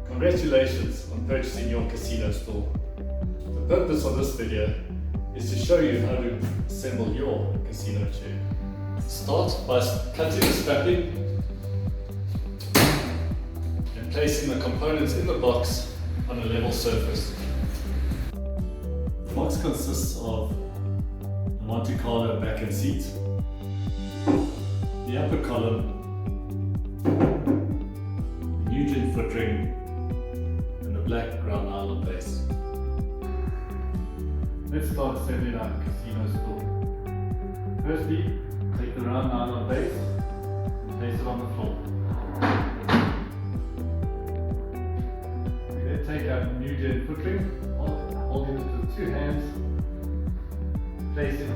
Congratulations on purchasing your casino stool. The purpose of this video is to show you how to assemble your casino chair. Start by cutting the strapping and placing the components in the box on a level surface. The box consists of the Monte Carlo back and seat, the upper column, the Nugent foot ring, and the black ground nylon base. Let's start assembling our casino stool. Firstly, take the round nylon base and place it on the floor. We then take our Nugent foot ring, holding it with two hands, place it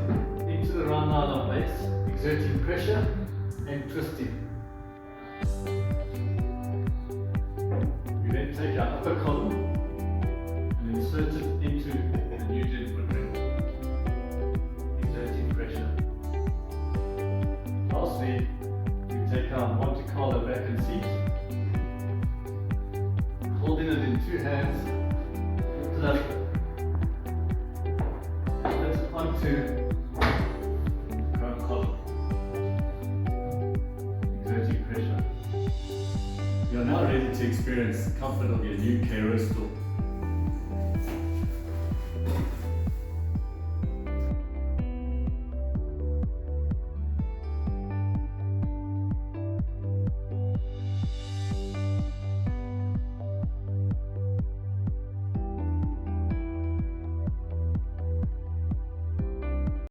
into the round nylon base, exerting pressure and twisting. We then take our upper column and insert it into the Nugent foot ring, exerting pressure. Lastly, we take our Monte Carlo back and seat, holding it in two hands, lift it up, lift it onto the front column, exerting pressure. You are now ready to experience the comfort of your new KRO stool.